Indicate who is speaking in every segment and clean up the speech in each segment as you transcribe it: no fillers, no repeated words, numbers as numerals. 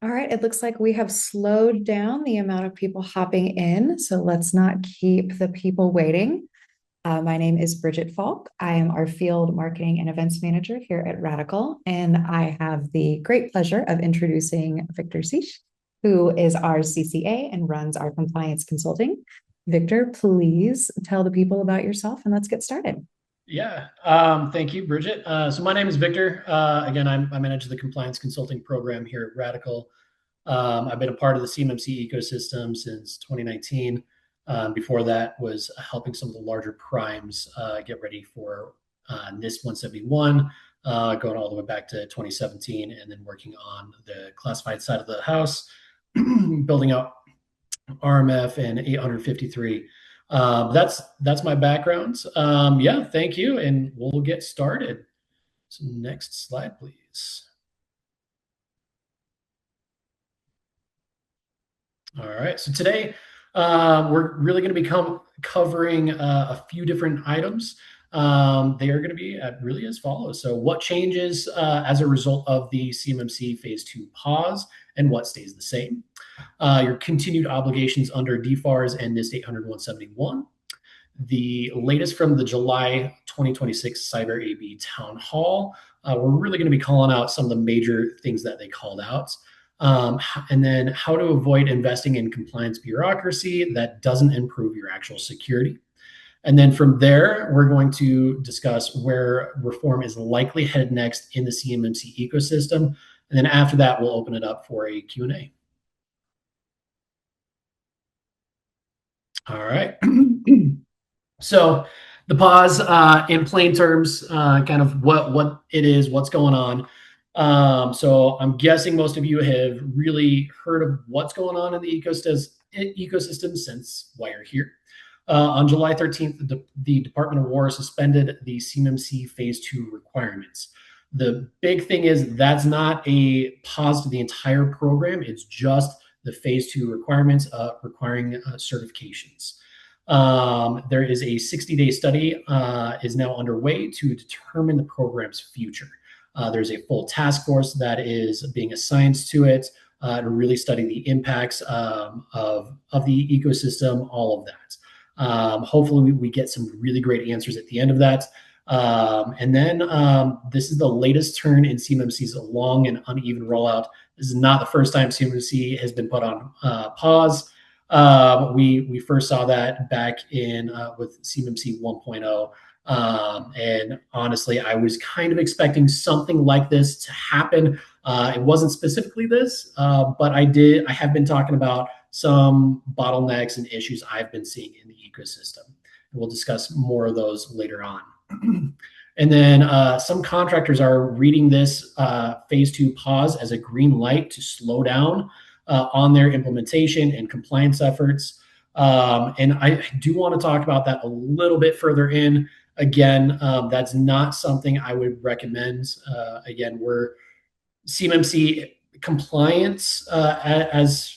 Speaker 1: All right, it looks like we have slowed down the amount of people hopping in, so let's not keep the people waiting. My name is Bridget Falk. I am our field marketing and events manager here at RADICL, and I have the great pleasure of introducing Victor Cich, who is our CCA and runs our compliance consulting. Victor, please tell the people about yourself and let's get started.
Speaker 2: Yeah, thank you, Bridget. So my name is Victor. Again, I manage the compliance consulting program here at RADICL. I've been a part of the CMMC ecosystem since 2019. Before that was helping some of the larger primes get ready for NIST 171, going all the way back to 2017, and then working on the classified side of the house, building out RMF and 853. That's my background. Yeah, thank you, and we'll get started. So next slide, please. All right. So today we're really going to be covering a few different items. They are going to be really as follows. So what changes as a result of the CMMC Phase II pause and what stays the same? Your continued obligations under DFARS and NIST 800-171. The latest from the July 2026 Cyber AB Town Hall. We're really going to be calling out some of the major things that they called out. And then how to avoid investing in compliance bureaucracy that doesn't improve your actual security. And then from there, we're going to discuss where reform is likely headed next in the CMMC ecosystem. And then after that, we'll open it up for a Q&A. All right. So the pause, in plain terms, kind of what it is, what's going on. So I'm guessing most of you have really heard of what's going on in the ecosystem since why you're here. On July 13th, the Department of War suspended the CMMC Phase II requirements. The big thing is that's not a pause to the entire program. It's just the Phase II requirements requiring certifications. There is a 60-day study is now underway to determine the program's future. There's a full task force that is being assigned to it to really study the impacts of the ecosystem, all of that. Hopefully we get some really great answers at the end of that. And then this is the latest turn in CMMC's long and uneven rollout. This is not the first time CMMC has been put on pause. We first saw that back in with CMMC 1.0. And honestly, I was kind of expecting something like this to happen. It wasn't specifically this, but I have been talking about some bottlenecks and issues I've been seeing in the ecosystem. And we'll discuss more of those later on. And then some contractors are reading this Phase II pause as a green light to slow down on their implementation and compliance efforts. And I do want to talk about that a little bit further in. Again, that's not something I would recommend. Again, we're CMMC compliance, as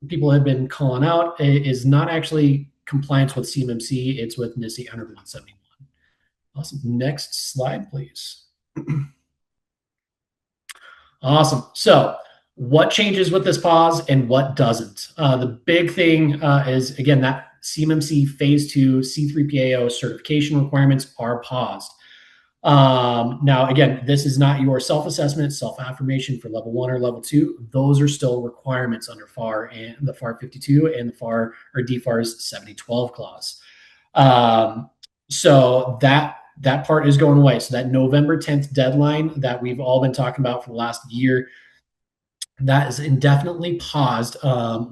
Speaker 2: people have been calling out, is not actually compliance with CMMC. It's with NIST 800-171. Awesome. Next slide, please. Awesome. So what changes with this pause and what doesn't? The big thing is, again, that CMMC Phase II C3PAO certification requirements are paused. Now, again, this is not your self-assessment, self-affirmation for level 1 or level 2. Those are still requirements under FAR and the FAR 52 and the FAR or DFARS 7012 clause. So that part is going away. So that November 10th deadline that we've all been talking about for the last year, that is indefinitely paused.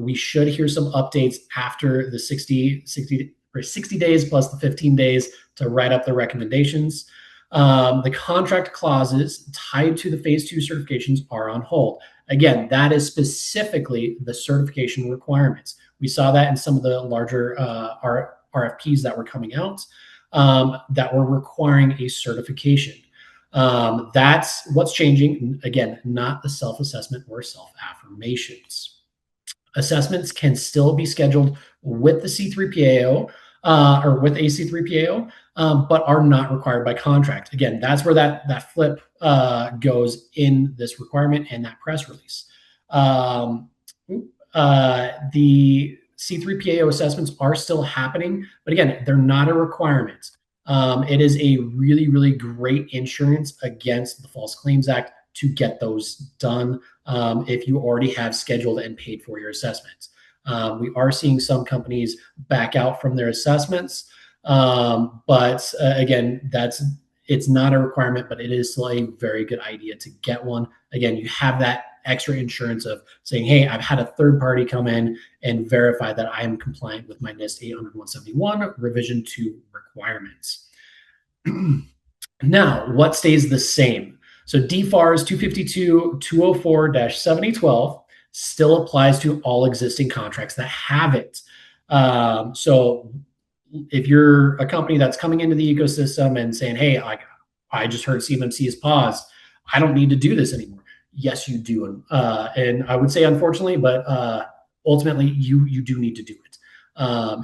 Speaker 2: We should hear some updates after the 60 days plus the 15 days to write up the recommendations. The contract clauses tied to the Phase II certifications are on hold. Again, that is specifically the certification requirements. We saw that in some of the larger RFPs that were coming out that were requiring a certification. That's what's changing. Again, not the self-assessment or self-affirmations. Assessments can still be scheduled with the C3PAO or with a C3PAO, but are not required by contract. Again, that's where that flip goes in this requirement and that press release. The C3PAO assessments are still happening, but again, they're not a requirement. It is a really, really great insurance against the False Claims Act to get those done if you already have scheduled and paid for your assessments. We are seeing some companies back out from their assessments, but again, it's not a requirement, but it is still a very good idea to get one. Again, you have that extra insurance of saying, hey, I've had a third party come in and verify that I am compliant with my NIST 800-171 revision 2 requirements. Now, what stays the same? So DFARS 252-204-7012 still applies to all existing contracts that have it. So if you're a company that's coming into the ecosystem and saying, hey, I just heard CMMC is paused, I don't need to do this anymore. Yes, you do. And I would say, unfortunately, but ultimately, you do need to do it.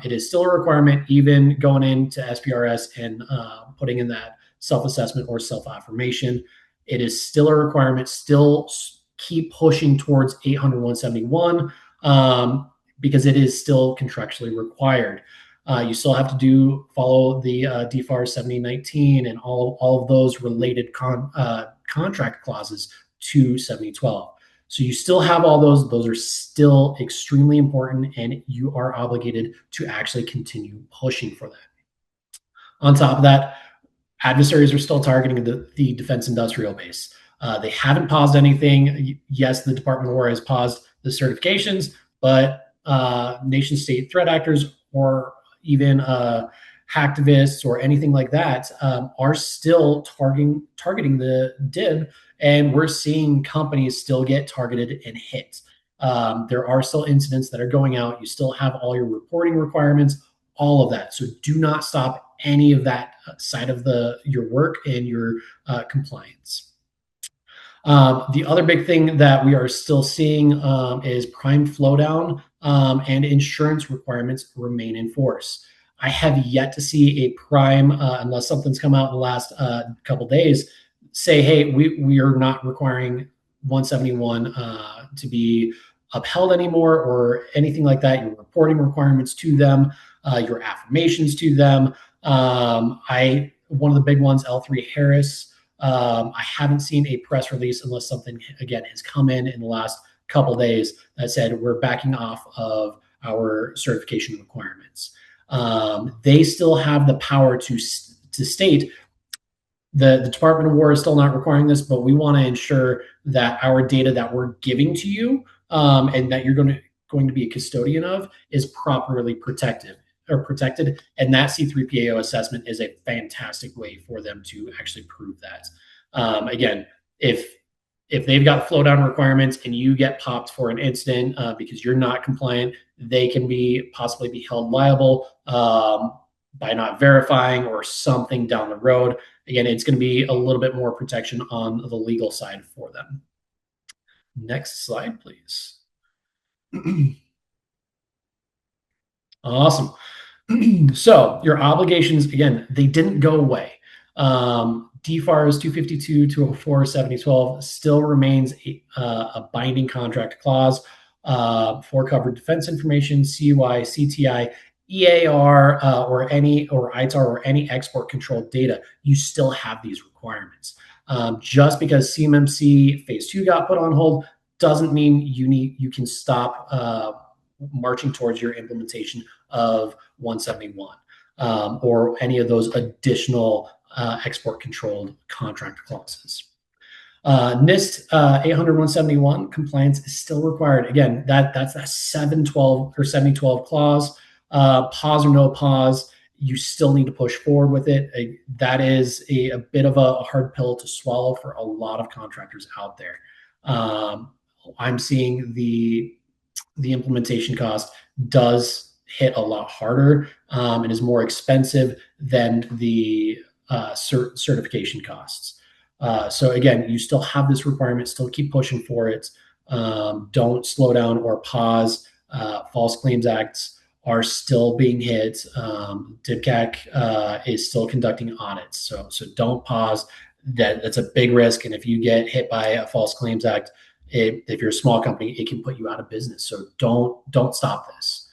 Speaker 2: It is still a requirement, even going into SPRS and putting in that self-assessment or self-affirmation. It is still a requirement. Still keep pushing towards 800-171 because it is still contractually required. You still have to follow the DFARS 7019 and all of those related contract clauses to 7012. So you still have all those. Those are still extremely important, and you are obligated to actually continue pushing for that. On top of that, adversaries are still targeting the defense industrial base. They haven't paused anything. Yes, the Department of War has paused the certifications, but nation state threat actors or even hacktivists or anything like that are still targeting the DIB, and we're seeing companies still get targeted and hit. There are still incidents that are going out. You still have all your reporting requirements, all of that. So do not stop any of that side of your work and your compliance. The other big thing that we are still seeing is prime flowdown and insurance requirements remain in force. I have yet to see a prime, unless something's come out in the last couple days, say, hey, we are not requiring 171 to be upheld anymore or anything like that. Your reporting requirements to them, your affirmations to them. One of the big ones, L3 Harris, I haven't seen a press release unless something, again, has come in the last couple days that said we're backing off of our certification requirements. They still have the power to state the Department of War is still not requiring this, but we want to ensure that our data that we're giving to you and that you're going to be a custodian of is properly protected. And that C3PAO assessment is a fantastic way for them to actually prove that. Again, if they've got flow down requirements and you get popped for an incident because you're not compliant, they can possibly be held liable by not verifying or something down the road. Again, it's going to be a little bit more protection on the legal side for them. Next slide, please. Awesome. So your obligations, again, they didn't go away. DFARS 252-204-7012 still remains a binding contract clause for covered defense information, CUI, CTI, EAR, or ITAR or any export controlled data. You still have these requirements. Just because CMMC Phase II got put on hold doesn't mean you can stop marching towards your implementation of 171 or any of those additional export controlled contract clauses. NIST 800-171 compliance is still required. Again, that's that 712 or 7012 clause. Pause or no pause, you still need to push forward with it. That is a bit of a hard pill to swallow for a lot of contractors out there. I'm seeing the implementation cost does hit a lot harder and is more expensive than the certification costs. So again, you still have this requirement, still keep pushing for it. Don't slow down or pause. False Claims Acts are still being hit. DFCAC is still conducting audits. So don't pause. That's a big risk. And if you get hit by a False Claims Act, If you're a small company, it can put you out of business. So don't stop this.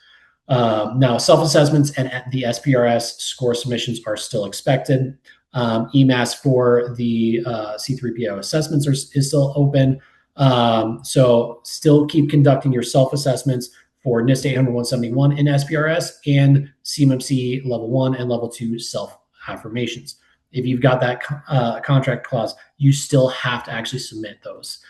Speaker 2: Now, self-assessments and the SPRS score submissions are still expected. EMAS for the C3PO assessments is still open. So still keep conducting your self-assessments for NIST 800-171 in SPRS and CMMC level 1 and level 2 self-affirmations. If you've got that contract clause, you still have to actually submit those.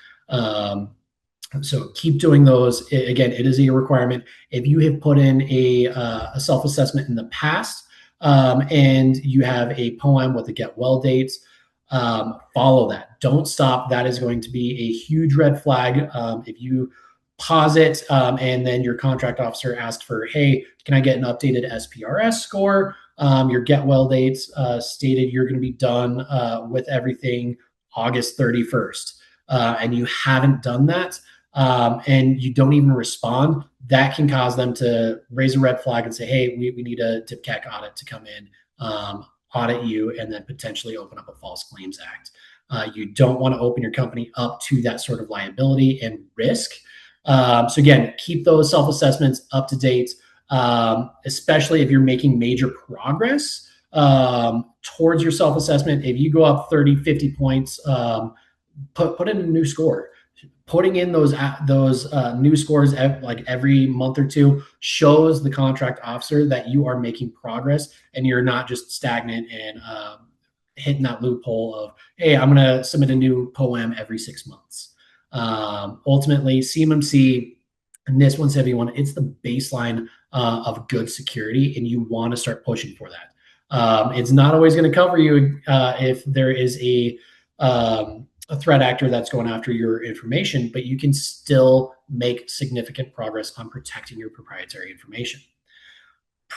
Speaker 2: So keep doing those. Again, it is a requirement. If you have put in a self-assessment in the past and you have a poem with a get well date, follow that. Don't stop. That is going to be a huge red flag. If you pause it and then your contract officer asked for, hey, can I get an updated SPRS score? Your get well dates stated you're going to be done with everything August 31st. And you haven't done that, and you don't even respond, that can cause them to raise a red flag and say, hey, we need a TIPCAC audit to come in, audit you, and then potentially open up a False Claims Act. You don't want to open your company up to that sort of liability and risk. So again, keep those self-assessments up to date, especially if you're making major progress towards your self-assessment. If you go up 30, 50 points, put in a new score. Putting in those new scores like every month or two shows the contract officer that you are making progress and you're not just stagnant and hitting that loophole of, hey, I'm going to submit a new poem every 6 months. Ultimately, CMMC NIST 171, it's the baseline of good security, and you want to start pushing for that. It's not always going to cover you if there is a threat actor that's going after your information, but you can still make significant progress on protecting your proprietary information.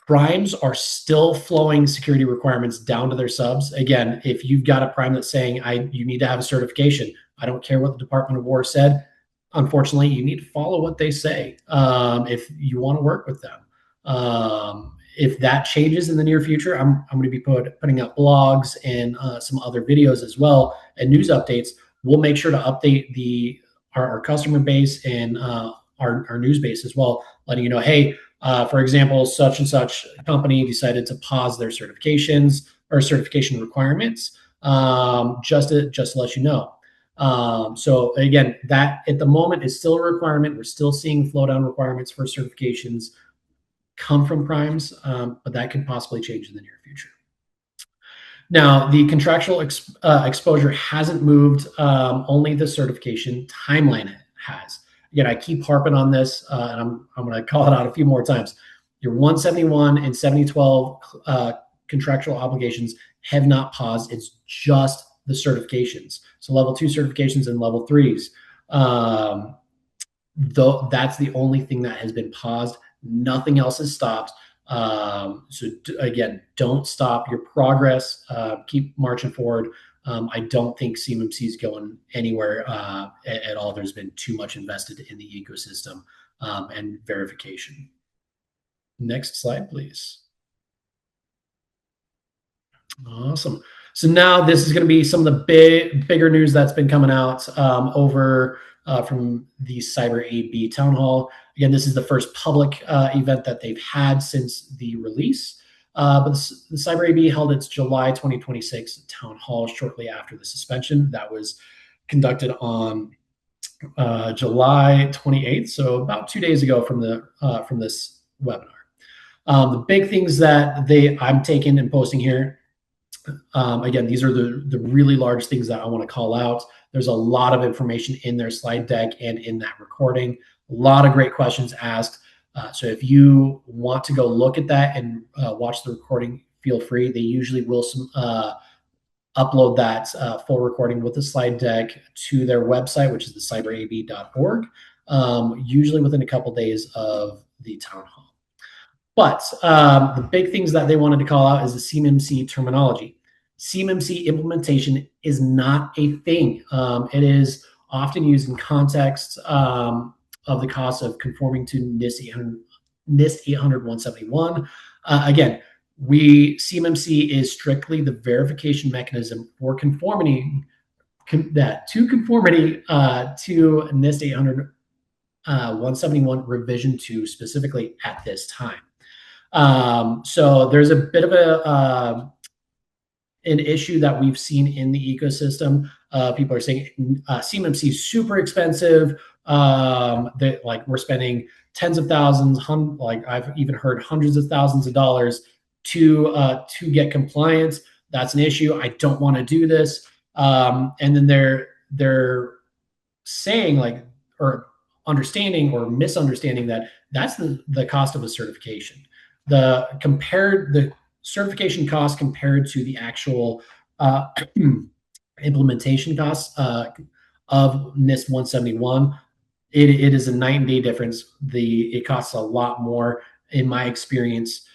Speaker 2: Primes are still flowing security requirements down to their subs. Again, if you've got a prime that's saying you need to have a certification, I don't care what the Department of War said. Unfortunately, you need to follow what they say if you want to work with them. If that changes in the near future, I'm going to be putting up blogs and some other videos as well and news updates. We'll make sure to update our customer base and our news base as well, letting you know, hey, for example, such and such company decided to pause their certifications or certification requirements, just to let you know. So again, that at the moment is still a requirement. We're still seeing flow down requirements for certifications come from primes, but that could possibly change in the near future. Now, the contractual exposure hasn't moved, only the certification timeline has. Again, I keep harping on this, and I'm going to call it out a few more times. Your 171 and 7012 contractual obligations have not paused. It's just the certifications. So level 2 certifications and level 3s. Though that's the only thing that has been paused. Nothing else has stopped. So again, don't stop your progress. Keep marching forward. I don't think CMMC is going anywhere at all. There's been too much invested in the ecosystem and verification. Next slide, please. Awesome. So now this is going to be some of the bigger news that's been coming out over from the Cyber AB Town Hall. Again, this is the first public event that they've had since the release. But the Cyber AB held its July 2026 Town Hall shortly after the suspension. That was conducted on July 28th, so about 2 days ago from this webinar. The big things that I'm taking and posting here. Again, these are the really large things that I want to call out. There's a lot of information in their slide deck and in that recording. A lot of great questions asked. So if you want to go look at that and watch the recording, feel free. They usually will upload that full recording with the slide deck to their website, which is the cyberab.org, usually within a couple days of the town hall. But the big things that they wanted to call out is the CMMC terminology. CMMC implementation is not a thing. It is often used in context of the cost of conforming to NIST 800-171. Again, CMMC is strictly the verification mechanism for conforming to conformity to NIST 800 171 revision 2 specifically at this time. So there's a bit of an issue that we've seen in the ecosystem. People are saying CMMC is super expensive. That like we're spending tens of thousands, like I've even heard hundreds of thousands of dollars to get compliance. That's an issue. I don't want to do this. And then they're saying like or understanding or misunderstanding that that's the cost of a certification. The certification cost compared to the actual implementation costs of NIST 171, it is a 9-day difference. It costs a lot more, in my experience,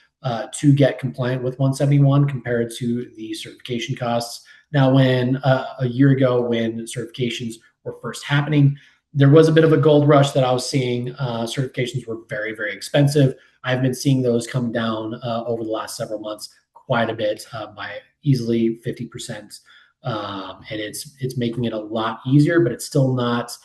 Speaker 2: to get compliant with 171 compared to the certification costs. Now, when a year ago, when certifications were first happening, there was a bit of a gold rush that I was seeing. Certifications were very, very expensive. I've been seeing those come down over the last several months quite a bit, by easily 50%. And it's making it a lot easier, but it's still not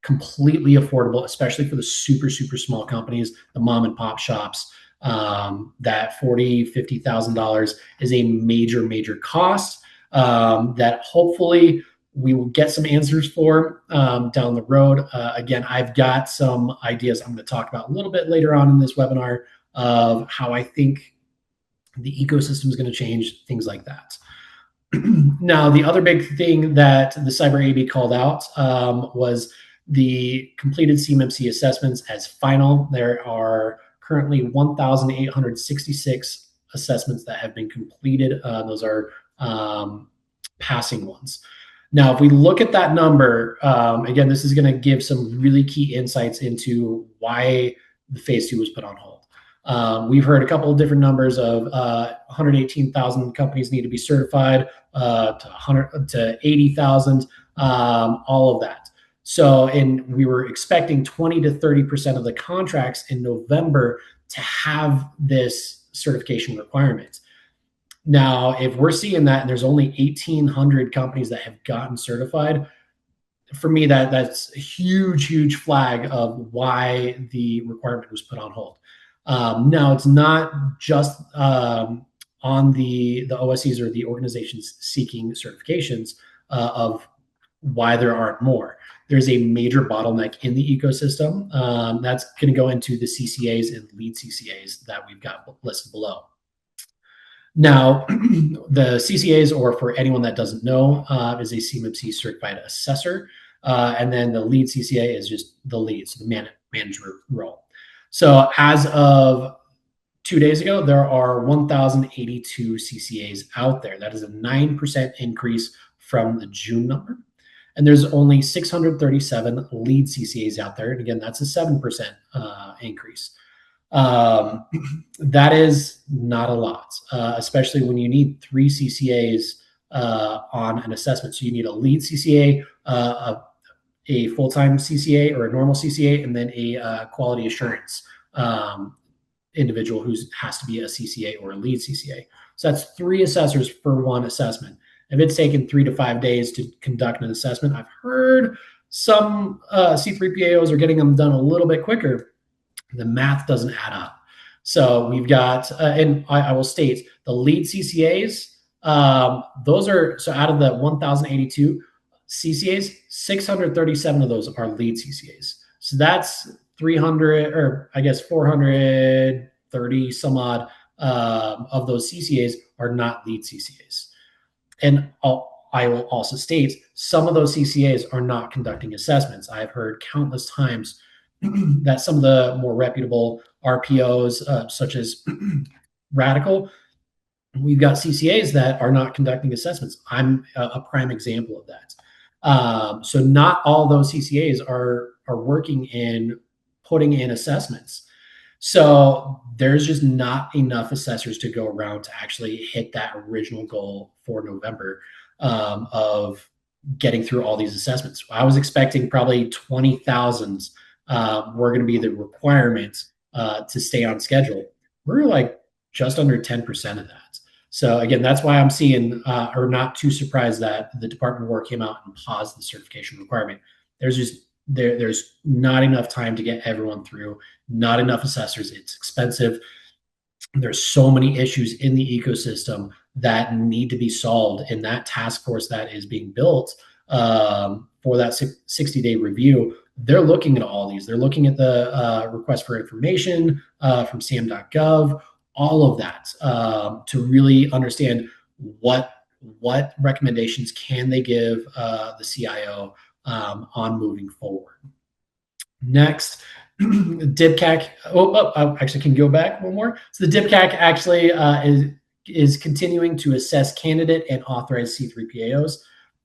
Speaker 2: completely affordable, especially for the super, super small companies, the mom and pop shops. That $40,000-$50,000 is a major, major cost that hopefully we will get some answers for down the road. Again, I've got some ideas I'm going to talk about a little bit later on in this webinar of how I think the ecosystem is going to change, things like that. Now, the other big thing that the Cyber AB called out was the completed CMMC assessments as final. There are currently 1,866 assessments that have been completed. Those are passing ones. Now, if we look at that number, again, this is going to give some really key insights into why the phase 2 was put on hold. We've heard a couple of different numbers of 118,000 companies need to be certified, to 80,000, all of that. So, and we were expecting 20 to 30% of the contracts in November to have this certification requirement. Now, if we're seeing that and there's only 1,800 companies that have gotten certified, for me, that's a huge, huge flag of why the requirement was put on hold. Now, it's not just on the OSCs or the organizations seeking certifications of why there aren't more. There's a major bottleneck in the ecosystem. That's going to go into the CCAs and lead CCAs that we've got listed below. Now, the CCAs, or for anyone that doesn't know, is a CMMC certified assessor. And then the lead CCA is just the lead, so the manager role. So as of 2 days ago, there are 1,082 CCAs out there. That is a 9% increase from the June number. And there's only 637 lead CCAs out there. And again, that's a 7% increase. That is not a lot, especially when you need 3 CCAs on an assessment. So you need a lead CCA, a full-time CCA or a normal CCA, and then a quality assurance individual who has to be a CCA or a lead CCA. So that's 3 assessors for one assessment. If it's taken 3 to 5 days to conduct an assessment, I've heard some C3PAOs are getting them done a little bit quicker. The math doesn't add up. So we've got, and I will state, the lead CCAs, those are, so out of the 1,082 CCAs, 637 of those are lead CCAs. So that's 300, or I guess 430 some odd of those CCAs are not lead CCAs. And I will also state, some of those CCAs are not conducting assessments. I've heard countless times that some of the more reputable RPOs, such as RADICL, we've got CCAs that are not conducting assessments. I'm a prime example of that. So not all those CCAs are working in putting in assessments. So there's just not enough assessors to go around to actually hit that original goal for November of getting through all these assessments. I was expecting probably 20,000 were going to be the requirement to stay on schedule. We're like just under 10% of that. So again, that's why I'm seeing, or not too surprised that the Department of War came out and paused the certification requirement. There's not enough time to get everyone through, not enough assessors. It's expensive. There's so many issues in the ecosystem that need to be solved, and that task force that is being built for that 60-day review, they're looking at all these. They're looking at the request for information from sam.gov, all of that, to really understand what recommendations can they give the CIO on moving forward. Next, DIPCAC. Actually, can go back one more. So the DIPCAC actually is continuing to assess candidate and authorized C3PAOs.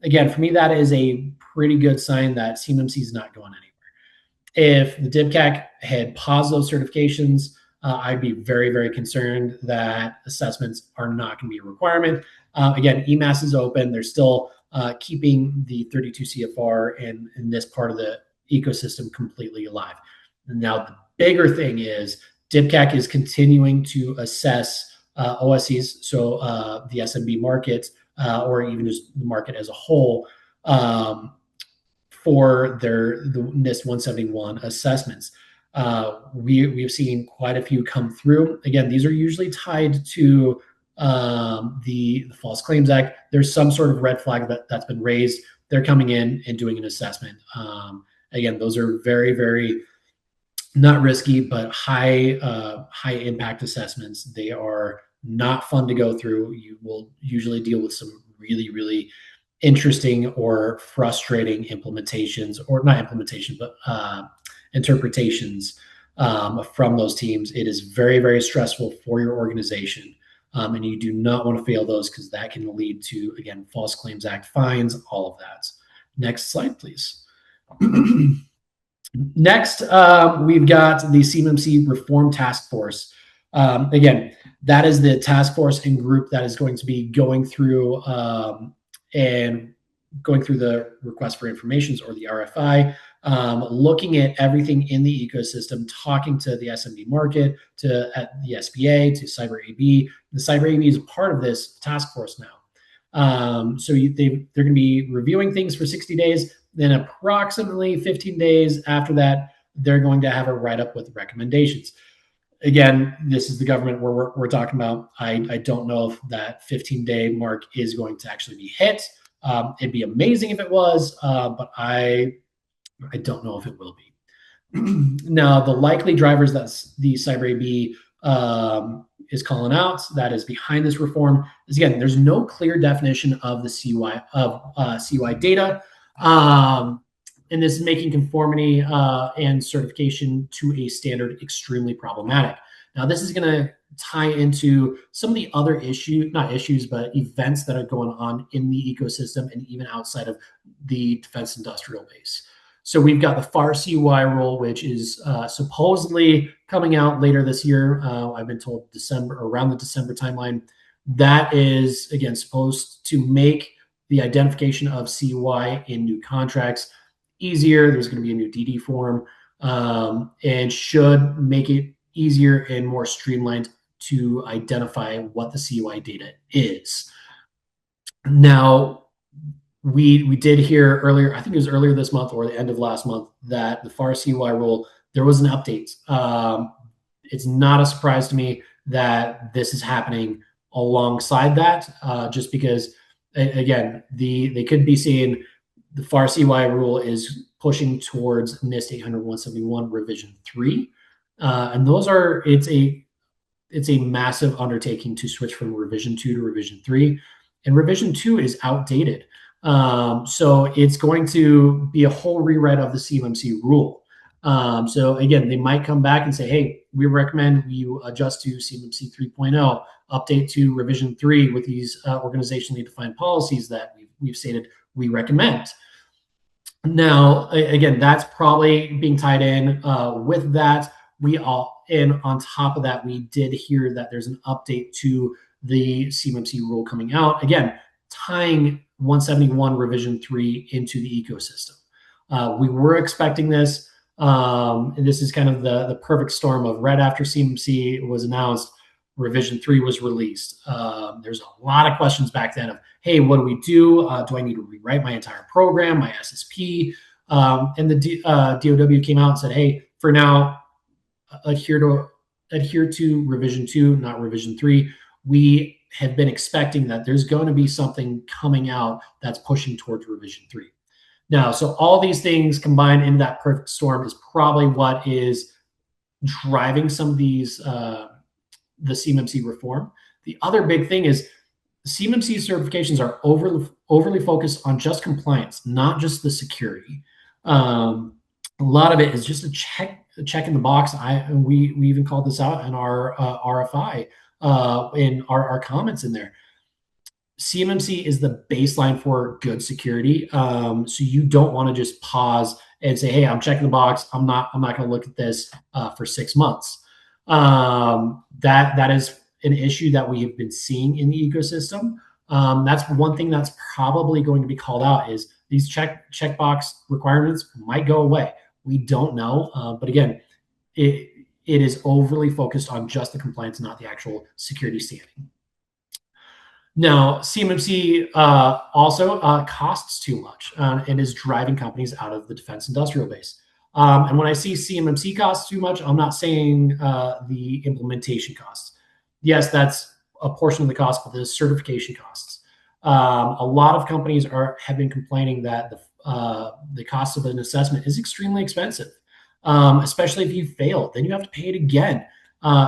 Speaker 2: Again, for me, that is a pretty good sign that CMMC is not going anywhere. If the DIPCAC had paused those certifications, I'd be very, very concerned that assessments are not going to be a requirement. Again, EMAS is open. They're still keeping the 32 CFR and this part of the ecosystem completely alive. Now, the bigger thing is DIPCAC is continuing to assess OSCs, so the SMB market, or even just the market as a whole, for the NIST 171 assessments. We've seen quite a few come through. Again, these are usually tied to the False Claims Act. There's some sort of red flag that's been raised. They're coming in and doing an assessment. Again, those are very, very not risky, but high impact assessments. They are not fun to go through. You will usually deal with some really, really interesting or frustrating implementations, or not implementation, but interpretations from those teams. It is very, very stressful for your organization. And you do not want to fail those, because that can lead to, again, False Claims Act fines, all of that. Next slide, please. Next, we've got the CMMC Reform Task Force. Again, that is the task force and group that is going to be going through the request for informations, or the RFI, looking at everything in the ecosystem, talking to the SMB market, at the SBA, to Cyber AB. The Cyber AB is part of this task force now. So they're going to be reviewing things for 60 days. Then approximately 15 days after that, they're going to have a write-up with recommendations. Again, this is the government we're talking about. I don't know if that 15-day mark is going to actually be hit. It'd be amazing if it was, but I don't know if it will be. Now, the likely drivers that the Cyber AB is calling out, that is behind this reform, is, again, there's no clear definition of the CUI data. And this is making conformity and certification to a standard extremely problematic. Now, this is going to tie into some of the other events that are going on in the ecosystem and even outside of the defense industrial base. So we've got the FAR CUI rule, which is supposedly coming out later this year. I've been told around the December timeline. That is, again, supposed to make the identification of CUI in new contracts easier. There's going to be a new DD form, and should make it easier and more streamlined to identify what the CUI data is. Now, we did hear earlier, I think it was earlier this month or the end of last month, that the FAR CUI rule, there was an update. It's not a surprise to me that this is happening alongside that, just because, again, they could be seeing the FAR CUI rule is pushing towards NIST 800-171 revision 3. And it's a massive undertaking to switch from revision 2 to revision 3. And revision 2 is outdated. So it's going to be a whole rewrite of the CMMC rule. So again, they might come back and say, hey, we recommend you adjust to CMMC 3.0, update to revision 3 with these organizationally defined policies that we've stated we recommend. Now, again, that's probably being tied in with that. And on top of that, we did hear that there's an update to the CMMC rule coming out. Again, tying 171 revision 3 into the ecosystem. We were expecting this. And this is kind of the perfect storm of right after CMMC was announced, revision 3 was released. There's a lot of questions back then of, hey, what do we do? Do I need to rewrite my entire program, my SSP? And the DOW came out and said, hey, for now, adhere to revision 2, not revision 3. We have been expecting that there's going to be something coming out that's pushing towards revision 3. Now, so all these things combined in that perfect storm is probably what is driving some of these the CMMC reform. The other big thing is CMMC certifications are overly focused on just compliance, not just the security. A lot of it is just a check in the box. We even called this out in our RFI in our comments in there. CMMC is the baseline for good security. So you don't want to just pause and say, "Hey, I'm checking the box. I'm not going to look at this for 6 months." That is an issue that we have been seeing in the ecosystem. That's one thing that's probably going to be called out is these checkbox requirements might go away. We don't know, but again, it is overly focused on just the compliance, not the actual security standing. Now, CMMC also costs too much and is driving companies out of the defense industrial base. And when I see CMMC costs too much, I'm not saying the implementation costs. Yes, that's a portion of the cost, but the certification costs. A lot of companies have been complaining that the cost of an assessment is extremely expensive, especially if you fail. Then you have to pay it again.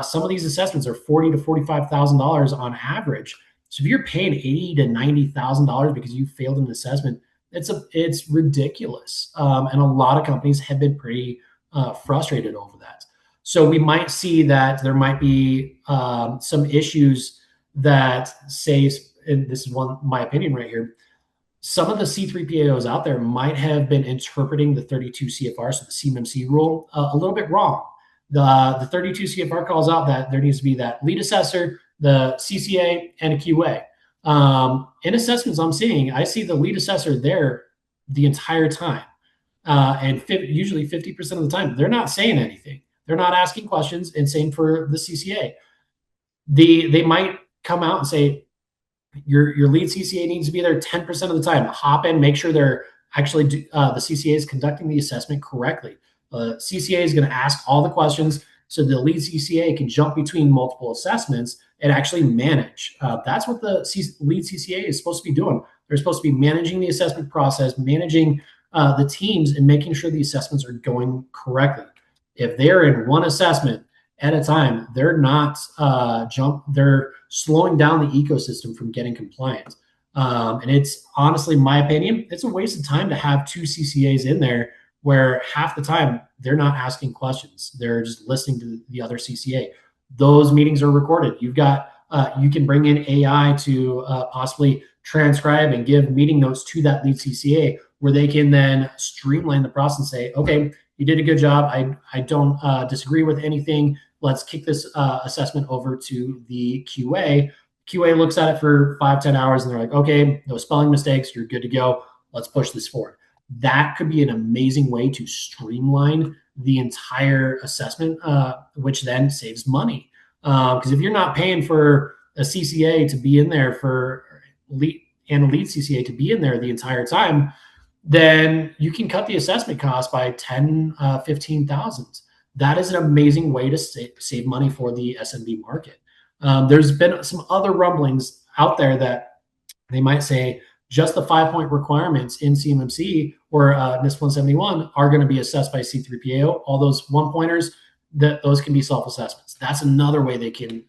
Speaker 2: Some of these assessments are $40,000 to $45,000 on average. So if you're paying $80,000 to $90,000 because you failed an assessment, it's ridiculous. And a lot of companies have been pretty frustrated over that. So we might see that there might be some issues that say, and this is my opinion right here, some of the C3PAOs out there might have been interpreting the 32 CFR, so the CMMC rule, a little bit wrong. The 32 CFR calls out that there needs to be that lead assessor, the CCA, and a QA. In assessments I see the lead assessor there the entire time. And usually 50% of the time, they're not saying anything. They're not asking questions, and same for the CCA. They might come out and say, your lead CCA needs to be there 10% of the time. Hop in, make sure they're actually the CCA is conducting the assessment correctly. CCA is going to ask all the questions so the lead CCA can jump between multiple assessments and actually manage. That's what the lead CCA is supposed to be doing. They're supposed to be managing the assessment process, managing the teams, and making sure the assessments are going correctly. If they're in one assessment at a time, they're not they're slowing down the ecosystem from getting compliant. And it's honestly, my opinion, it's a waste of time to have 2 CCAs in there where half the time they're not asking questions. They're just listening to the other CCA. Those meetings are recorded. You've got, you can bring in AI to possibly transcribe and give meeting notes to that lead CCA where they can then streamline the process and say, okay, you did a good job. I don't disagree with anything. Let's kick this assessment over to the QA. QA looks at it for 5-10 hours and they're like, okay, no spelling mistakes. You're good to go. Let's push this forward. That could be an amazing way to streamline the entire assessment, which then saves money. Because if you're not paying for a CCA to be in there and a lead CCA to be in there the entire time, then you can cut the assessment cost by $10,000, $15,000. That is an amazing way to save money for the SMB market. There's been some other rumblings out there that they might say just the 5-point requirements in CMMC or NIST 171 are going to be assessed by C3PAO. All those 1-pointers, those can be self-assessments. That's another way they can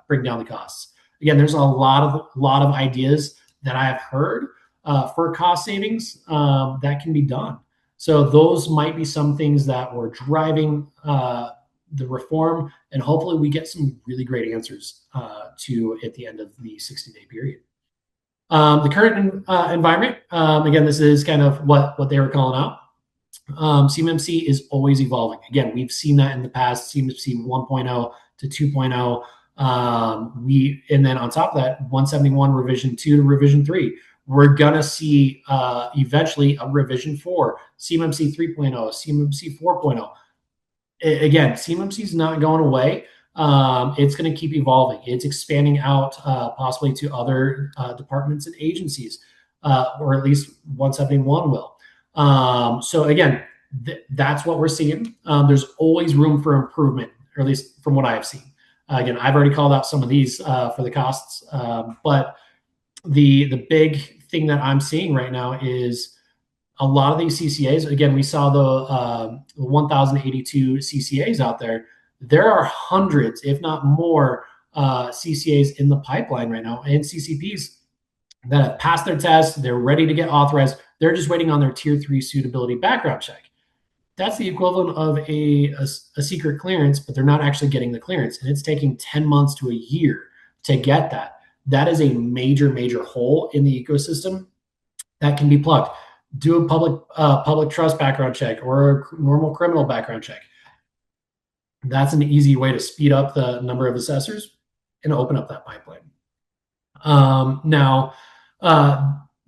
Speaker 2: bring down the costs. Again, there's a lot of ideas that I have heard for cost savings that can be done. So those might be some things that were driving the reform, and hopefully we get some really great answers to at the end of the 60-day period. The current environment, again, this is kind of what they were calling out. CMMC is always evolving. Again, we've seen that in the past, CMMC 1.0 to 2.0. And then on top of that, 171 revision 2 to revision 3. We're gonna see eventually a revision 4, CMMC 3.0, CMMC 4.0. Again, CMMC is not going away. It's going to keep evolving. It's expanding out possibly to other departments and agencies, or at least 171 will. So again, that's what we're seeing. There's always room for improvement, or at least from what I've seen. Again, I've already called out some of these for the costs, but the big thing that I'm seeing right now is a lot of these CCAs. Again, we saw the 1,082 CCAs out there. There are hundreds, if not more, CCAs in the pipeline right now, and CCPs that have passed their test. They're ready to get authorized. They're just waiting on their tier 3 suitability background check. That's the equivalent of a secret clearance, but they're not actually getting the clearance. And it's taking 10 months to a year to get that. That is a major, major hole in the ecosystem that can be plugged. Do a public trust background check or a normal criminal background check. That's an easy way to speed up the number of assessors and open up that pipeline. Now,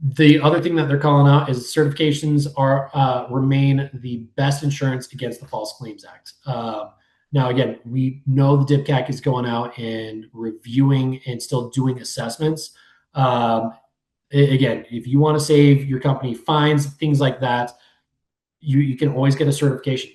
Speaker 2: the other thing that they're calling out is certifications remain the best insurance against the False Claims Act. Now, again, we know the DFCAC is going out and reviewing and still doing assessments. Again, if you want to save your company fines, things like that, you can always get a certification.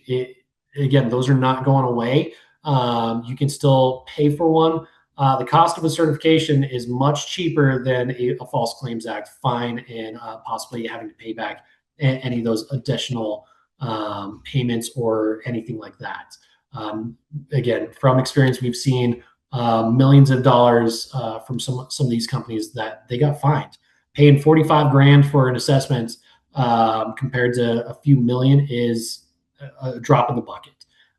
Speaker 2: Again, those are not going away. You can still pay for one. The cost of a certification is much cheaper than a False Claims Act fine and possibly having to pay back any of those additional payments or anything like that. Again, from experience, we've seen millions of dollars from some of these companies that they got fined. Paying 45 grand for an assessment compared to a few million is a drop in the bucket.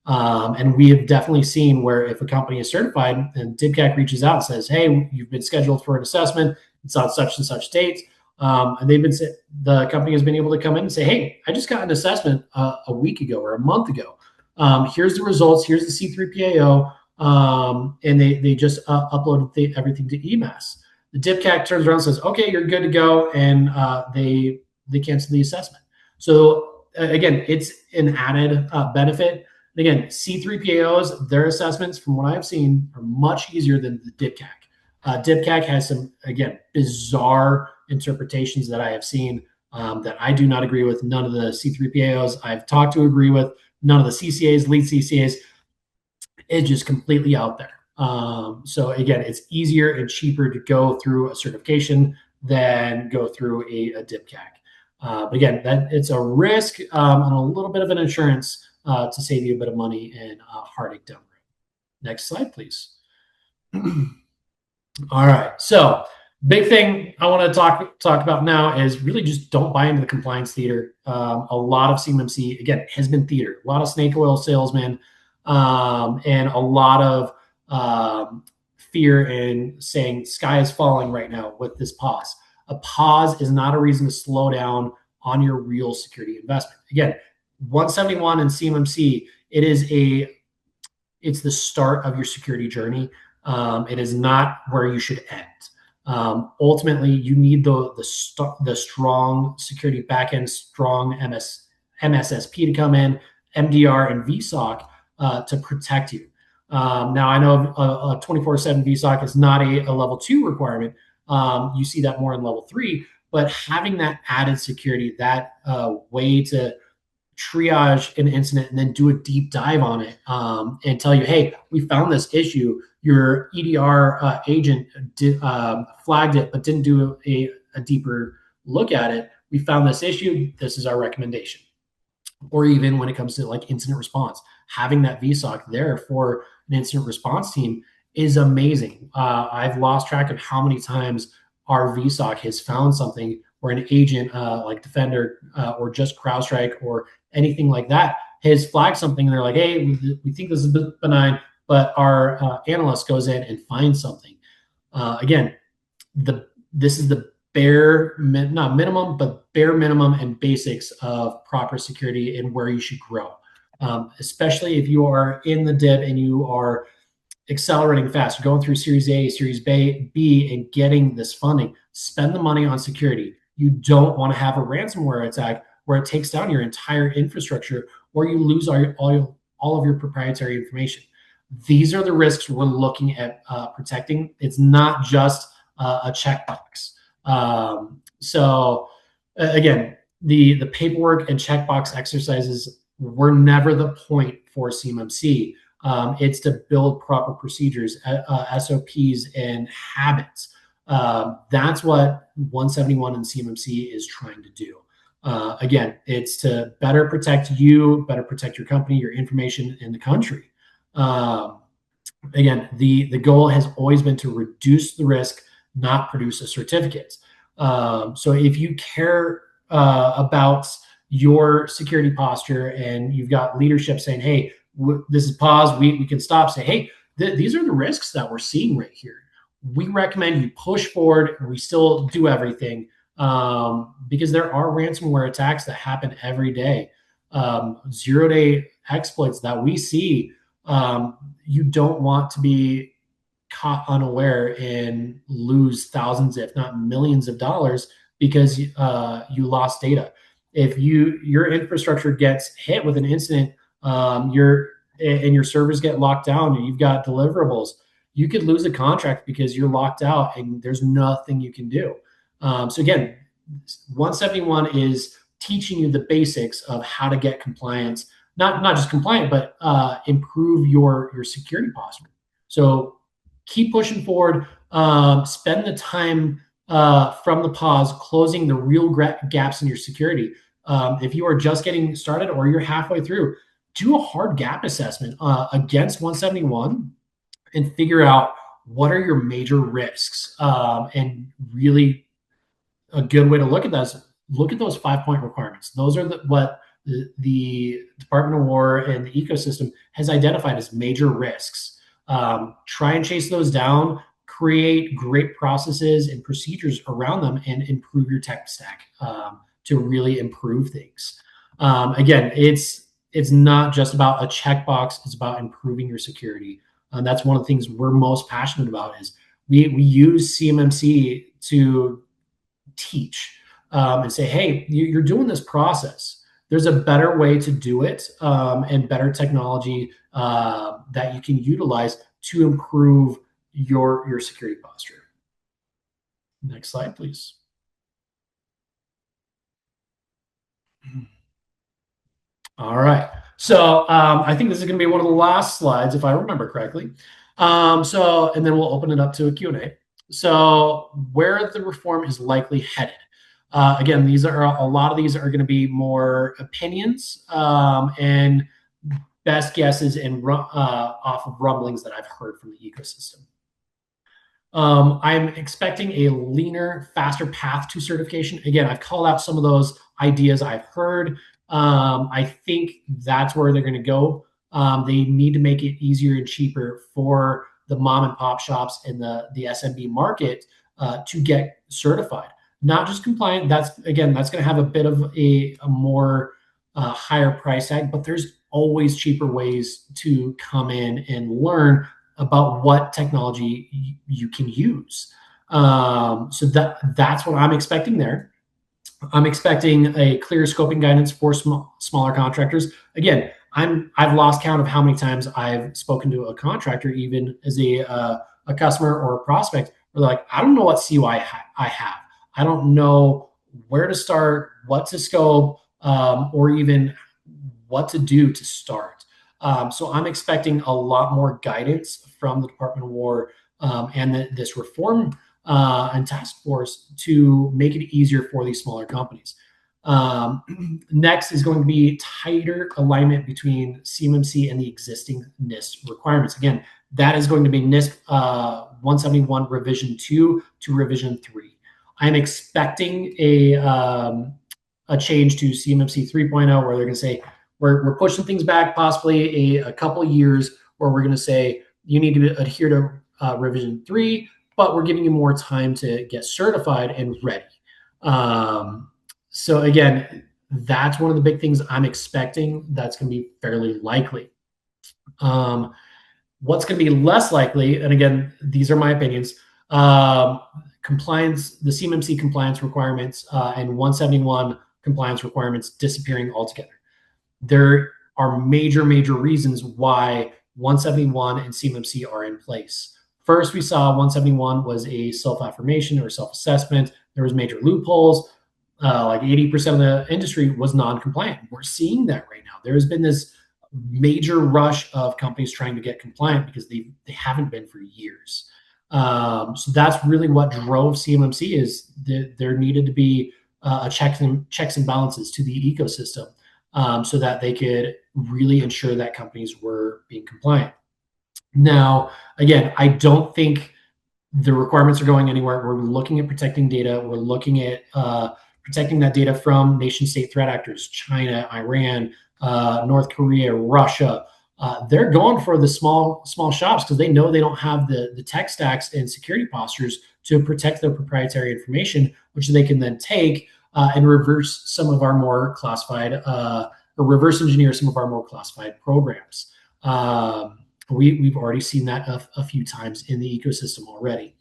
Speaker 2: And we have definitely seen where if a company is certified and DFCAC reaches out and says, hey, you've been scheduled for an assessment, it's on such and such date. And the company has been able to come in and say, hey, I just got an assessment a week ago or a month ago. Here's the results. Here's the C3PAO. And they just uploaded everything to EMAS. The DFCAC turns around and says, okay, you're good to go. And they cancel the assessment. So again, it's an added benefit. Again, C3PAOs, their assessments, from what I've seen, are much easier than the DFCAC. DFCAC has some, again, bizarre interpretations that I have seen that I do not agree with. None of the C3PAOs I've talked to agree with. None of the CCAs, lead CCAs. It's just completely out there. So again, it's easier and cheaper to go through a certification than go through a DFCAC. But again, it's a risk and a little bit of an insurance to save you a bit of money and heartache down the road. Next slide, please. All right. So big thing I want to talk about now is really just don't buy into the compliance theater. A lot of CMMC, again, has been theater. A lot of snake oil salesmen and a lot of fear and saying sky is falling right now with this pause. A pause is not a reason to slow down on your real security investment. Again, 171 and CMMC, it's the start of your security journey. It is not where you should end. Ultimately, you need the strong security backend, strong MSSP to come in, MDR and VSOC to protect you. Now, I know a 24/7 VSOC is not a level 2 requirement. You see that more in level 3, but having that added security, that way to triage an incident and then do a deep dive on it and tell you, hey, we found this issue. Your EDR agent flagged it, but didn't do a deeper look at it. We found this issue. This is our recommendation. Or even when it comes to like incident response, having that VSOC there for an incident response team is amazing. I've lost track of how many times our VSOC has found something where an agent like Defender or just CrowdStrike or anything like that has flagged something and they're like, hey, we think this is benign, but our analyst goes in and finds something. Again, this is the not minimum, but bare minimum and basics of proper security and where you should grow. Especially if you are in the dip and you are accelerating fast, going through Series A, Series B, and getting this funding. Spend the money on security. You don't want to have a ransomware attack where it takes down your entire infrastructure or you lose all of your proprietary information. These are the risks we're looking at protecting. It's not just a checkbox. Again, the paperwork and checkbox exercises were never the point for CMMC. It's to build proper procedures, SOPs, and habits. That's what 171 and CMMC is trying to do. Again, it's to better protect you, better protect your company, your information, in the country. Again, the goal has always been to reduce the risk, not produce a certificate. So if you care about your security posture and you've got leadership saying, hey, this is pause, we can stop, say, hey, these are the risks that we're seeing right here. We recommend you push forward, and we still do everything, because there are ransomware attacks that happen every day. 0-day exploits that we see. You don't want to be caught unaware and lose thousands, if not millions of dollars because you lost data. If your infrastructure gets hit with an incident, your servers get locked down and you've got deliverables, you could lose a contract because you're locked out and there's nothing you can do. So again, 171 is teaching you the basics of how to get compliance, not just compliant, but improve your security posture. So keep pushing forward. Spend the time from the pause, closing the real gaps in your security. If you are just getting started or you're halfway through, do a hard gap assessment against 171 and figure out what are your major risks. And really, a good way to look at that is look at those 5-point requirements. Those are what the Department of War and the ecosystem has identified as major risks. Try and chase those down, create great processes and procedures around them, and improve your tech stack to really improve things. Again, it's not just about a checkbox, it's about improving your security. And that's one of the things we're most passionate about is we use CMMC to teach and say, hey, you're doing this process. There's a better way to do it, and better technology that you can utilize to improve your security posture. Next slide, please. All right. So I think this is going to be one of the last slides, if I remember correctly. And then we'll open it up to a Q&A. So where the reform is likely headed. Again, a lot of these are going to be more opinions and best guesses and off of rumblings that I've heard from the ecosystem. I'm expecting a leaner, faster path to certification. Again, I've called out some of those ideas I've heard. I think that's where they're going to go. They need to make it easier and cheaper for the mom and pop shops and the SMB market to get certified. Not just compliant. That's going to have a bit of a more higher price tag, but there's always cheaper ways to come in and learn about what technology you can use. So that's what I'm expecting there. I'm expecting a clear scoping guidance for smaller contractors. Again, I've lost count of how many times I've spoken to a contractor, even as a customer or a prospect, where they're like, I don't know what CUI I have. I don't know where to start, what to scope, or even what to do to start. So I'm expecting a lot more guidance from the Department of War and this reform and task force to make it easier for these smaller companies. Next is going to be tighter alignment between CMMC and the existing NIST requirements. Again, that is going to be NIST 171 revision 2 to revision 3. I'm expecting a change to CMMC 3.0 where they're going to say, we're pushing things back possibly a couple of years, where we're going to say you need to adhere to revision 3, but we're giving you more time to get certified and ready. So again, that's one of the big things I'm expecting that's going to be fairly likely. What's going to be less likely, and again, these are my opinions, compliance, the CMMC compliance requirements and 171 compliance requirements disappearing altogether. There are major reasons why 171 and CMMC are in place. First, we saw 171 was a self-affirmation or self-assessment. There was major loopholes. Like 80% of the industry was non-compliant. We're seeing that right now. There has been this major rush of companies trying to get compliant because they haven't been for years. So that's really what drove CMMC is there needed to be a checks and balances to the ecosystem so that they could really ensure that companies were being compliant. Now, again, I don't think the requirements are going anywhere. We're looking at protecting data. We're looking at protecting that data from nation state threat actors, China, Iran, North Korea, Russia. They're going for the small shops because they know they don't have the tech stacks and security postures to protect their proprietary information, which they can then take and reverse some of our more classified or reverse engineer some of our more classified programs. We've already seen that a few times in the ecosystem already.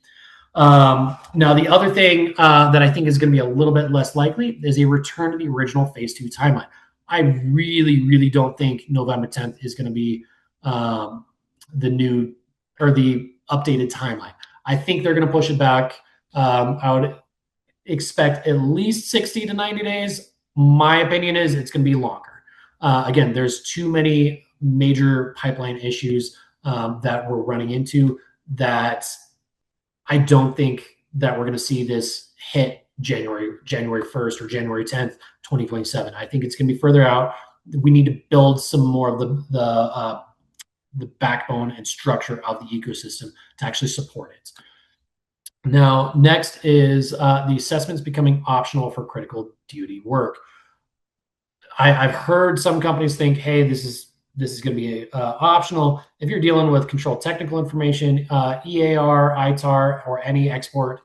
Speaker 2: Now, the other thing that I think is going to be a little bit less likely is a return to the original phase 2 timeline. I really, really don't think November 10th is going to be the new or the updated timeline. I think they're going to push it back. I would expect at least 60 to 90 days. My opinion is it's going to be longer. Again, there's too many major pipeline issues that we're running into that I don't think that we're going to see this hit January 1st or January 10th, 2027. I think it's going to be further out. We need to build some more of the backbone and structure of the ecosystem to actually support it. Now, next is the assessments becoming optional for critical duty work. I've heard some companies think, hey, this is going to be optional. If you're dealing with controlled technical information, EAR, ITAR, or any export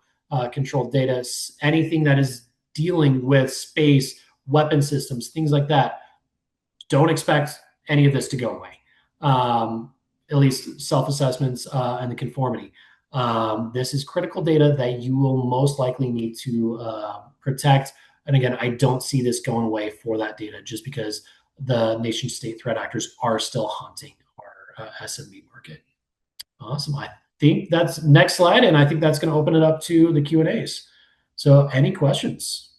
Speaker 2: controlled data, anything that is dealing with space, weapon systems, things like that, don't expect any of this to go away. At least self-assessments and the conformity. This is critical data that you will most likely need to protect. And again, I don't see this going away for that data just because the nation state threat actors are still hunting our SMB market. Awesome. I think that's next slide. And I think that's going to open it up to the Q&As. So any questions?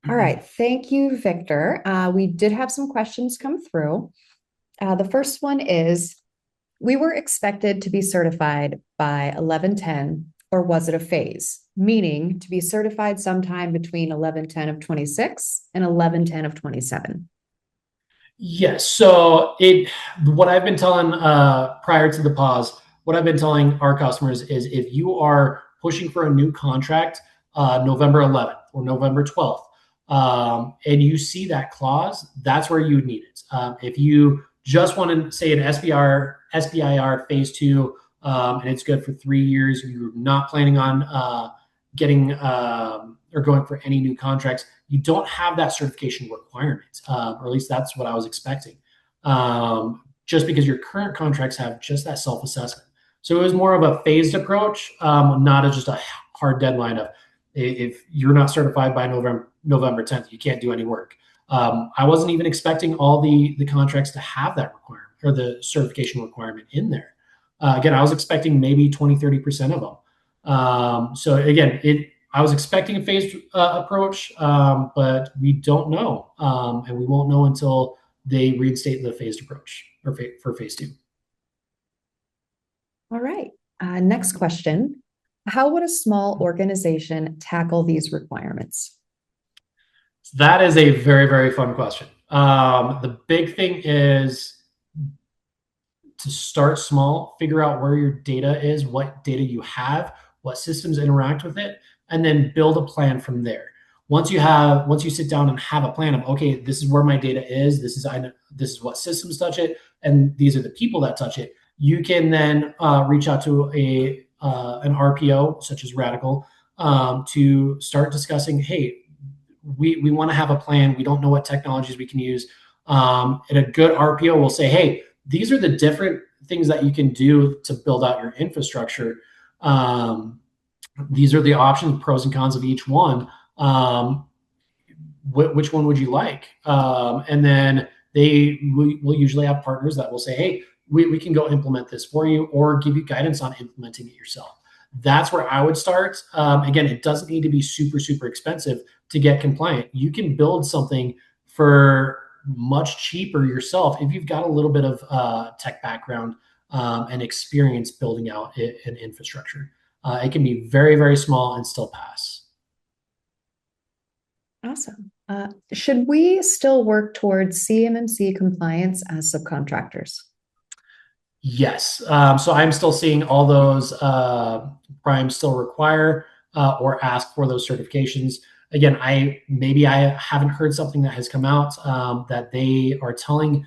Speaker 1: All right. Thank you, Victor. We did have some questions come through. The first one is, we were expected to be certified by 11/10, or was it a phase? Meaning to be certified sometime between 11/10 of 26 and 11/10 of 27.
Speaker 2: Yes. So what I've been telling prior to the pause, what I've been telling our customers is if you are pushing for a new contract November 11th or November 12th, and you see that clause, that's where you would need it. If you just want to say an SBIR phase 2, and it's good for 3 years, you're not planning on getting or going for any new contracts, you don't have that certification requirement, or at least that's what I was expecting. Just because your current contracts have just that self-assessment. So it was more of a phased approach, not as just a hard deadline of if you're not certified by November 10th, you can't do any work. I wasn't even expecting all the contracts to have that requirement or the certification requirement in there. Again, I was expecting maybe 20, 30% of them. So again, I was expecting a phased approach, but we don't know. And we won't know until they reinstate the phased approach for phase 2.
Speaker 1: All right. Next question. How would a small organization tackle these requirements?
Speaker 2: That is a very, very fun question. The big thing is to start small, figure out where your data is, what data you have, what systems interact with it, and then build a plan from there. Once you sit down and have a plan of, okay, this is where my data is, this is what systems touch it, and these are the people that touch it, you can then reach out to an RPO such as RADICL to start discussing, hey, we want to have a plan. We don't know what technologies we can use. And a good RPO will say, hey, these are the different things that you can do to build out your infrastructure. These are the options, pros and cons of each one. Which one would you like? And then will usually have partners that will say, hey, we can go implement this for you or give you guidance on implementing it yourself. That's where I would start. Again, it doesn't need to be super, super expensive to get compliant. You can build something for much cheaper yourself if you've got a little bit of tech background and experience building out an infrastructure. It can be very, very small and still pass.
Speaker 1: Awesome. Should we still work towards CMMC compliance as subcontractors?
Speaker 2: Yes. So I'm still seeing all those primes still require or ask for those certifications. Again, I haven't heard something that has come out that they are telling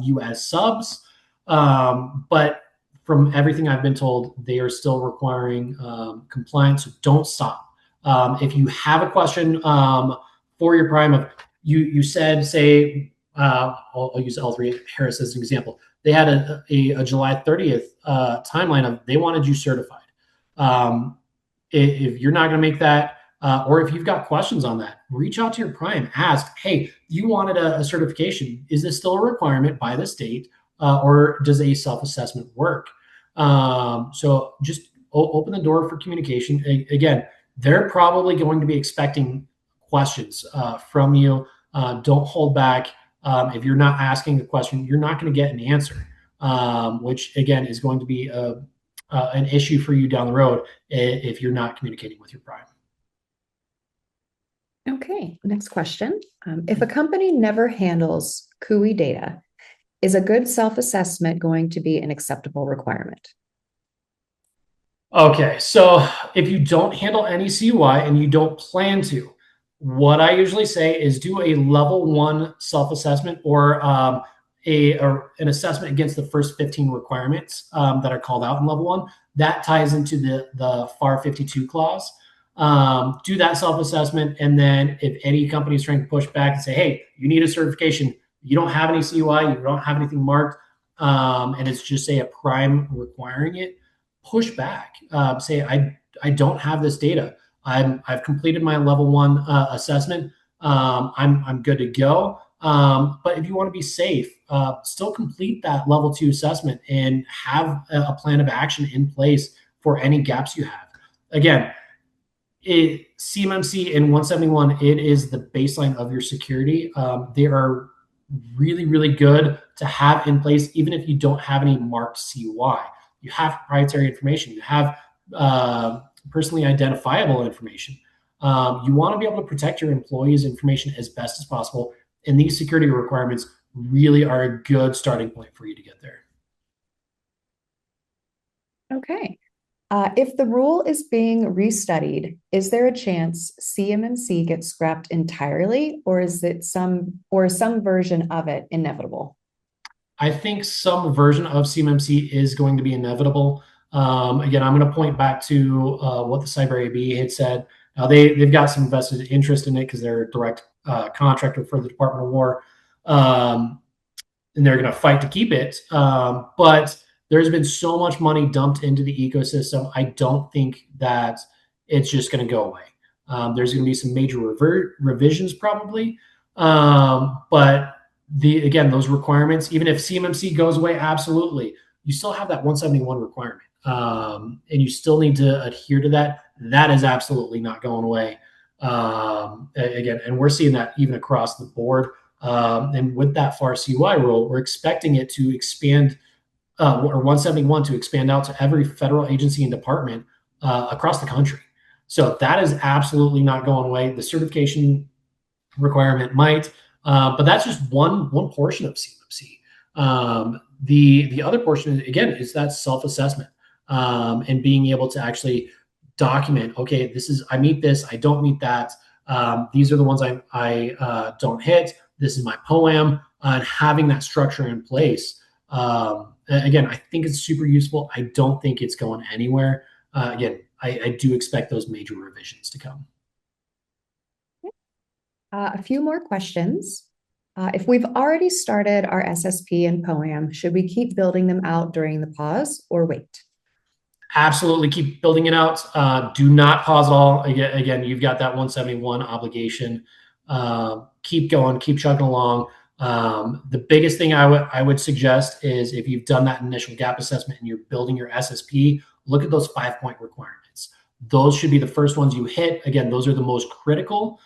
Speaker 2: you as subs, but from everything I've been told, they are still requiring compliance. So don't stop. If you have a question for your prime, of you said, say, I'll use L3 Harris as an example. They had a July 30th timeline of they wanted you certified. If you're not going to make that, or if you've got questions on that, reach out to your prime. Ask, hey, you wanted a certification. Is this still a requirement by the state, or does a self-assessment work? So just open the door for communication. Again, they're probably going to be expecting questions from you. Don't hold back. If you're not asking a question, you're not going to get an answer, which again is going to be an issue for you down the road if you're not communicating with your prime.
Speaker 1: Okay, next question. If a company never handles CUI data, is a good self-assessment going to be an acceptable requirement?
Speaker 2: Okay, so if you don't handle any CUI and you don't plan to, what I usually say is do a level 1 self-assessment or an assessment against the first 15 requirements that are called out in level 1. That ties into the FAR 52 clause. Do that self-assessment, and then if any company is trying to push back and say, hey, you need a certification, you don't have any CUI, you don't have anything marked, and it's just, say, a prime requiring it, push back. Say, I don't have this data. I've completed my level 1 assessment. I'm good to go. But if you want to be safe, still complete that level 2 assessment and have a plan of action in place for any gaps you have. Again, CMMC in 171, it is the baseline of your security. They are really, really good to have in place, even if you don't have any marked CUI. You have proprietary information. You have personally identifiable information. You want to be able to protect your employees' information as best as possible, and these security requirements really are a good starting point for you to get there.
Speaker 1: Okay. If the rule is being restudied, is there a chance CMMC gets scrapped entirely, or is some version of it inevitable?
Speaker 2: I think some version of CMMC is going to be inevitable. Again, I'm going to point back to what the Cyber AB had said. Now they've got some vested interest in it because they're a direct contractor for the Department of War, and they're going to fight to keep it. But there's been so much money dumped into the ecosystem. I don't think that it's just going to go away. There's going to be some major revisions probably, but those requirements, even if CMMC goes away, absolutely, you still have that 171 requirement, and you still need to adhere to that. That is absolutely not going away. Again, and we're seeing that even across the board. And with that FAR CUI rule, we're expecting it to expand, or 171 to expand out to every federal agency and department across the country. So that is absolutely not going away. The certification requirement might, but that's just one portion of CMMC. The other portion, again, is that self-assessment and being able to actually document, okay, I meet this, I don't meet that. These are the ones I don't hit. This is my POAM, and having that structure in place. Again, I think it's super useful. I don't think it's going anywhere. Again, I do expect those major revisions to come.
Speaker 1: A few more questions. If we've already started our SSP and POAM, should we keep building them out during the pause or wait?
Speaker 2: Absolutely keep building it out. Do not pause at all. Again, you've got that 171 obligation. Keep going, keep chugging along. The biggest thing I would suggest is if you've done that initial gap assessment and you're building your SSP, look at those 5-point requirements. Those should be the first ones you hit. Again, those are the most critical,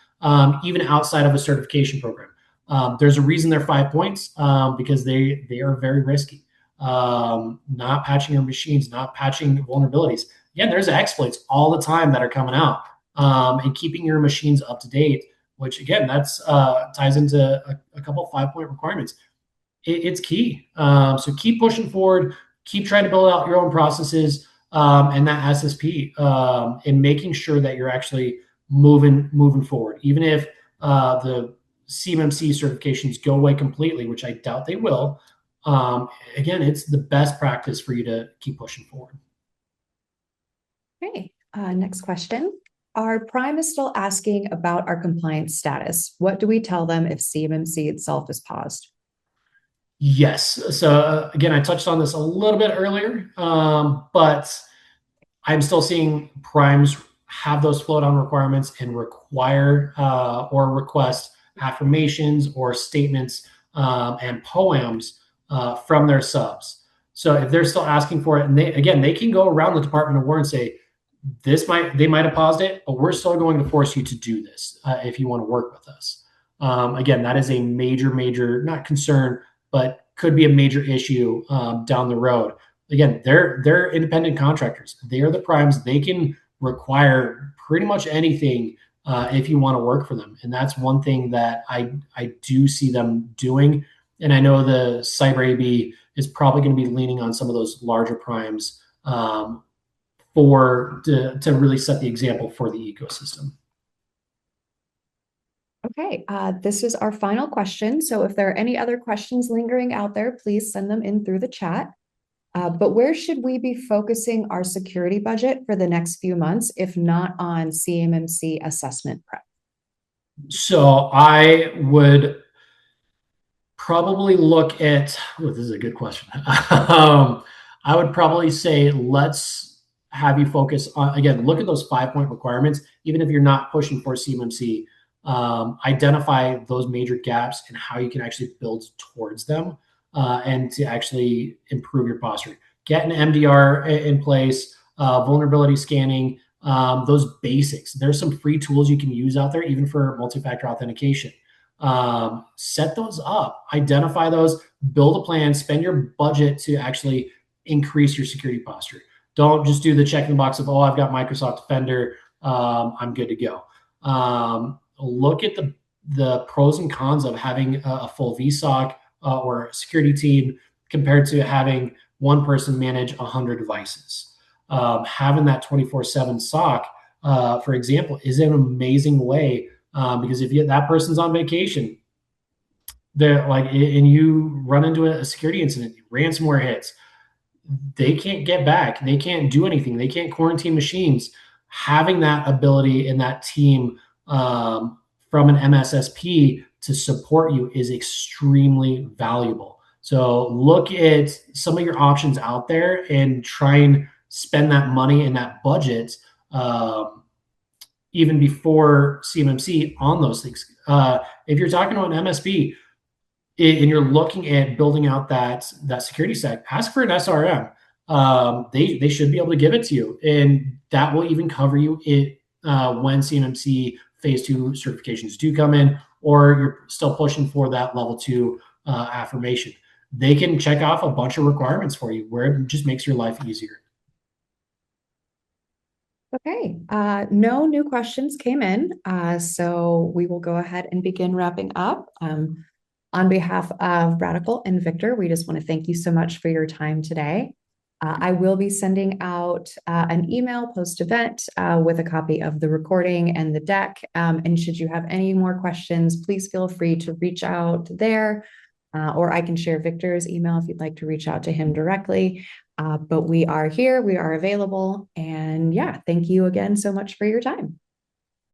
Speaker 2: even outside of a certification program. There's a reason they're 5 points, because they are very risky. Not patching your machines, not patching vulnerabilities. Again, there's exploits all the time that are coming out, and keeping your machines up to date, which again, that's ties into a couple 5-point requirements. It's key. So keep pushing forward, keep trying to build out your own processes, and that SSP, and making sure that you're actually moving forward. Even if the CMMC certifications go away completely, which I doubt they will, again, it's the best practice for you to keep pushing forward.
Speaker 1: Okay, next question. Our prime is still asking about our compliance status. What do we tell them if CMMC itself is paused?
Speaker 2: Yes. So again, I touched on this a little bit earlier, but I'm still seeing primes have those flow down requirements and require or request affirmations or statements, and poems from their subs. So if they're still asking for it, and they can go around the Department of War and say, they might have paused it, but we're still going to force you to do this if you want to work with us. Again, that is a major, not concern, but could be a major issue down the road. Again, they're independent contractors. They are the primes. They can require pretty much anything if you want to work for them. And that's one thing that I do see them doing. And I know the Cyber AB is probably going to be leaning on some of those larger primes to really set the example for the ecosystem.
Speaker 1: Okay, this is our final question. So if there are any other questions lingering out there, please send them in through the chat. But where should we be focusing our security budget for the next few months, if not on CMMC assessment prep?
Speaker 2: So I would probably look at, this is a good question. I would probably say, let's have you focus on, again, look at those 5-point requirements. Even if you're not pushing for CMMC, identify those major gaps and how you can actually build towards them, and to actually improve your posture. Get an MDR in place, vulnerability scanning, those basics. There's some free tools you can use out there, even for multi-factor authentication. Set those up, identify those, build a plan, spend your budget to actually increase your security posture. Don't just do the check in the box of, oh, I've got Microsoft Defender, I'm good to go. Look at the pros and cons of having a full VSOC or a security team compared to having one person manage 100 devices. Having that 24/7 SOC, for example, is an amazing way, because if that person's on vacation, and you run into a security incident, ransomware hits, they can't get back, they can't do anything, they can't quarantine machines. Having that ability and that team from an MSSP to support you is extremely valuable. So look at some of your options out there and try and spend that money and that budget even before CMMC on those things. If you're talking to an MSP and you're looking at building out that security stack, ask for an SRM. They should be able to give it to you, and that will even cover you when CMMC Phase II certifications do come in, or you're still pushing for that level 2 affirmation. They can check off a bunch of requirements for you where it just makes your life easier.
Speaker 1: Okay, no new questions came in, so we will go ahead and begin wrapping up. On behalf of RADICL and Victor, we just want to thank you so much for your time today. I will be sending out an email post-event with a copy of the recording and the deck. And should you have any more questions, please feel free to reach out there, or I can share Victor's email if you'd like to reach out to him directly. But we are here, we are available. And yeah, thank you again so much for your time.